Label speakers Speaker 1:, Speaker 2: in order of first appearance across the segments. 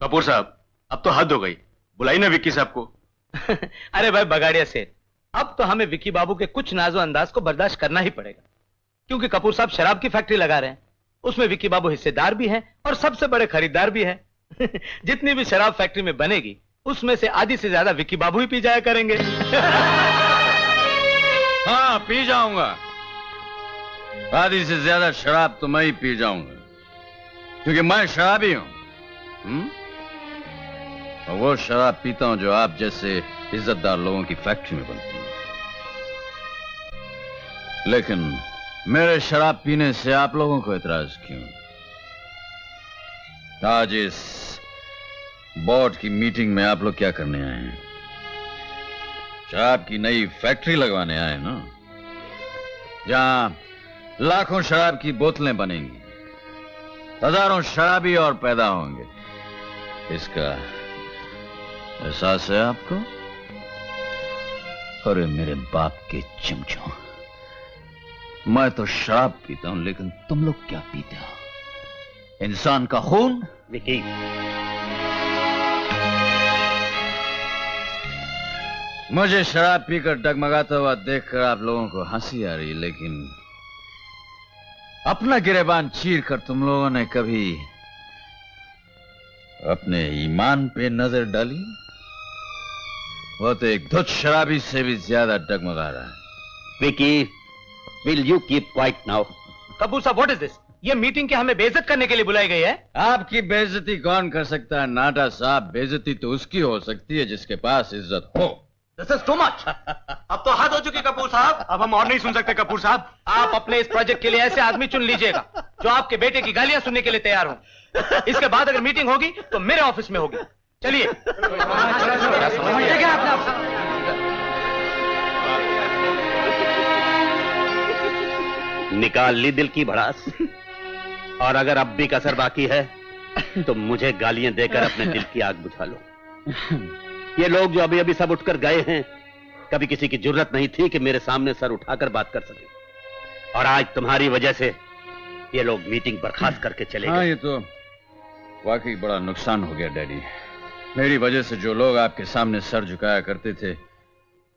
Speaker 1: कपूर साहब, अब तो हद हो गई। बुलाई ना विक्की साहब को।
Speaker 2: अरे भाई बगाड़िया सेठ, अब तो हमें विक्की बाबू के कुछ नाजो अंदाज को बर्दाश्त करना ही पड़ेगा, क्योंकि कपूर साहब शराब की फैक्ट्री लगा रहे हैं। उसमें विक्की बाबू हिस्सेदार भी हैं और सबसे बड़े खरीदार भी हैं। जितनी भी शराब फैक्ट्री में बनेगी, उसमें से आधी से ज्यादा विक्की बाबू ही पी जाया करेंगे।
Speaker 3: हाँ, पी जाऊंगा। आधी से ज्यादा शराब तो मैं ही पी जाऊंगा, क्योंकि मैं शराबी हूं। और वो शराब पीता हूं जो आप जैसे इज्जतदार लोगों की फैक्ट्री में बनती है। लेकिन मेरे शराब पीने से आप लोगों को एतराज क्यों? आज इस बोर्ड की मीटिंग में आप लोग क्या करने आए हैं? शराब की नई फैक्ट्री लगवाने आए ना, जहां लाखों शराब की बोतलें बनेंगी, हजारों शराबी और पैदा होंगे। इसका एहसास है आपको? अरे मेरे बाप के चमचों, मैं तो शराब पीता हूं, लेकिन तुम लोग क्या पीते हो? इंसान का खून।
Speaker 2: विकी,
Speaker 3: मुझे शराब पीकर डगमगाता हुआ देखकर आप लोगों को हंसी आ रही, लेकिन अपना गिरेबान चीर कर तुम लोगों ने कभी अपने ईमान पे नजर डाली? वो तो एक धुत शराबी से भी ज्यादा डगमगा रहा है।
Speaker 2: Vicky, will you keep quiet now? Kapoor साहब, व्हाट इज दिस? ये मीटिंग क्या हमें बेइज्जत करने के लिए बुलाई गई है?
Speaker 3: आपकी बेइज्जती कौन कर सकता है नाटा साहब? बेइज्जती तो उसकी हो सकती है जिसके पास इज्जत हो।
Speaker 2: This is too much.
Speaker 1: अब तो हद हो चुकी कपूर साहब, अब हम और नहीं सुन सकते। कपूर साहब,
Speaker 2: आप अपने इस प्रोजेक्ट के लिए ऐसे आदमी चुन लीजिएगा जो आपके बेटे की गालियां सुनने के लिए तैयार हो। इसके बाद अगर मीटिंग होगी तो मेरे ऑफिस में होगी। चलिए।
Speaker 4: निकाल ली दिल की भड़ास, और अगर अब भी कसर बाकी है तो मुझे गालियां देकर अपने दिल की आग बुझा लो। ये लोग जो अभी अभी सब उठकर गए हैं, कभी किसी की जरूरत नहीं थी कि मेरे सामने सर उठाकर बात कर सके, और आज तुम्हारी वजह से ये लोग मीटिंग बर्खास्त करके चले
Speaker 3: हाँ,
Speaker 4: गए।
Speaker 3: ये तो वाकई बड़ा नुकसान हो गया डैडी। मेरी वजह से जो लोग आपके सामने सर झुकाया करते थे,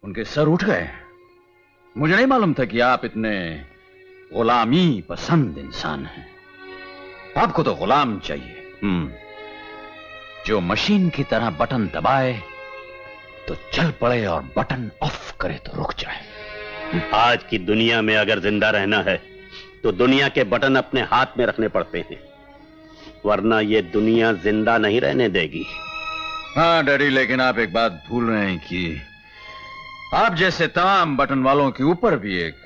Speaker 3: उनके सर उठ गए। मुझे नहीं मालूम था कि आप इतने गुलामी पसंद इंसान हैं। आपको तो गुलाम चाहिए, जो मशीन की तरह बटन दबाए तो चल पड़े और बटन ऑफ करे तो रुक जाए।
Speaker 4: आज की दुनिया में अगर जिंदा रहना है तो दुनिया के बटन अपने हाथ में रखने पड़ते हैं, वरना ये दुनिया जिंदा नहीं रहने देगी।
Speaker 3: हाँ डैडी, लेकिन आप एक बात भूल रहे हैं कि आप जैसे तमाम बटन वालों के ऊपर भी एक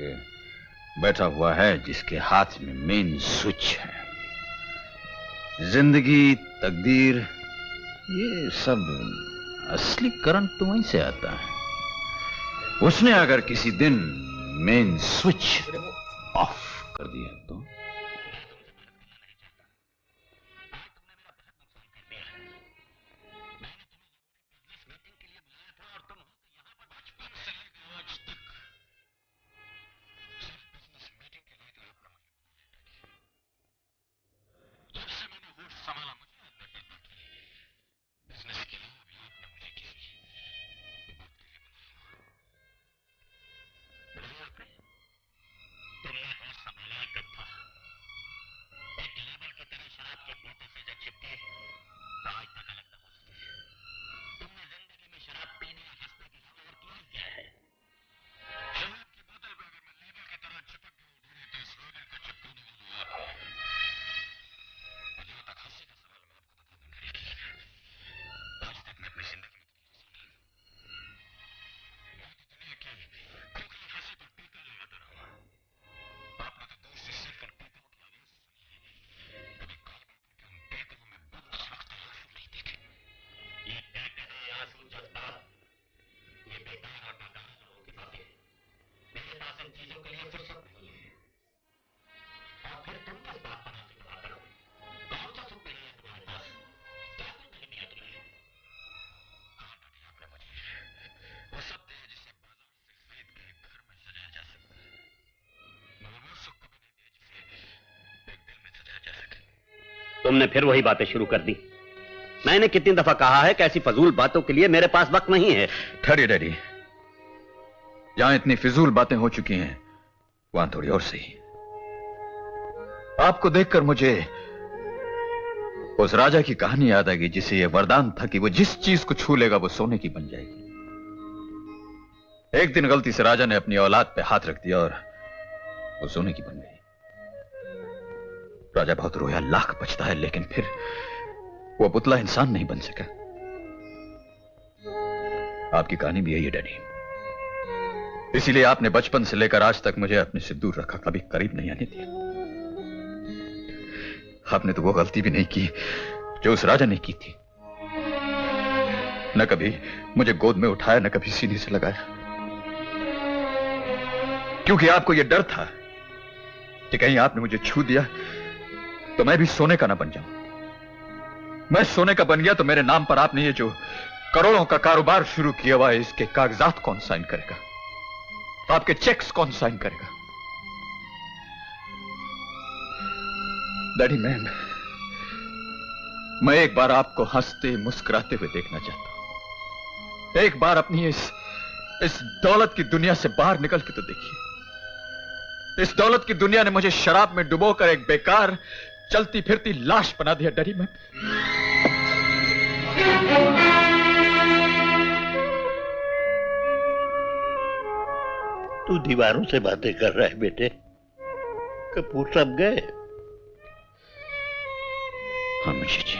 Speaker 3: बैठा हुआ है जिसके हाथ में मेन स्विच है। जिंदगी, तकदीर, ये सब असली करंट तो वहीं से आता है। उसने अगर किसी दिन मेन स्विच ऑफ कर दिया तो
Speaker 4: तुमने फिर वही बातें शुरू कर दी। मैंने कितनी दफा कहा है कि ऐसी फजूल बातों के लिए मेरे पास वक्त नहीं है।
Speaker 3: ठहरिए डैडी, जहां इतनी फिजूल बातें हो चुकी हैं वहां थोड़ी और सही। आपको देखकर मुझे उस राजा की कहानी याद आ गई जिसे यह वरदान था कि वो जिस चीज को छू लेगा वो सोने की बन जाएगी। एक दिन गलती से राजा ने अपनी औलाद पे हाथ रख दिया और वो सोने की बन गई। राजा बहुत रोया, लाख बचता है, लेकिन फिर वो पुतला इंसान नहीं बन सका। आपकी कहानी भी यही है डैडी, इसीलिए आपने बचपन से लेकर आज तक मुझे अपने से दूर रखा, कभी करीब नहीं आने दिया। आपने तो वो गलती भी नहीं की जो उस राजा ने की थी। न कभी मुझे गोद में उठाया, न कभी सीने से लगाया, क्योंकि आपको यह डर था कि कहीं आपने मुझे छू दिया तो मैं भी सोने का ना बन जाऊं। मैं सोने का बन गया तो मेरे नाम पर आपने ये जो करोड़ों का कारोबार शुरू किया हुआ है, इसके कागजात कौन साइन करेगा? आपके चेक्स कौन साइन करेगा? डैडी, मैं एक बार आपको हंसते मुस्कुराते हुए देखना चाहता हूं। एक बार अपनी इस दौलत की दुनिया से बाहर निकल के तो देखिए। इस दौलत की दुनिया ने मुझे शराब में डुबोकर एक बेकार चलती फिरती लाश बना दिया। डैडी, मैं
Speaker 4: तू दीवारों से बातें कर रहा है बेटे? कपूर साहब गए?
Speaker 3: हाँ मुंशी जी,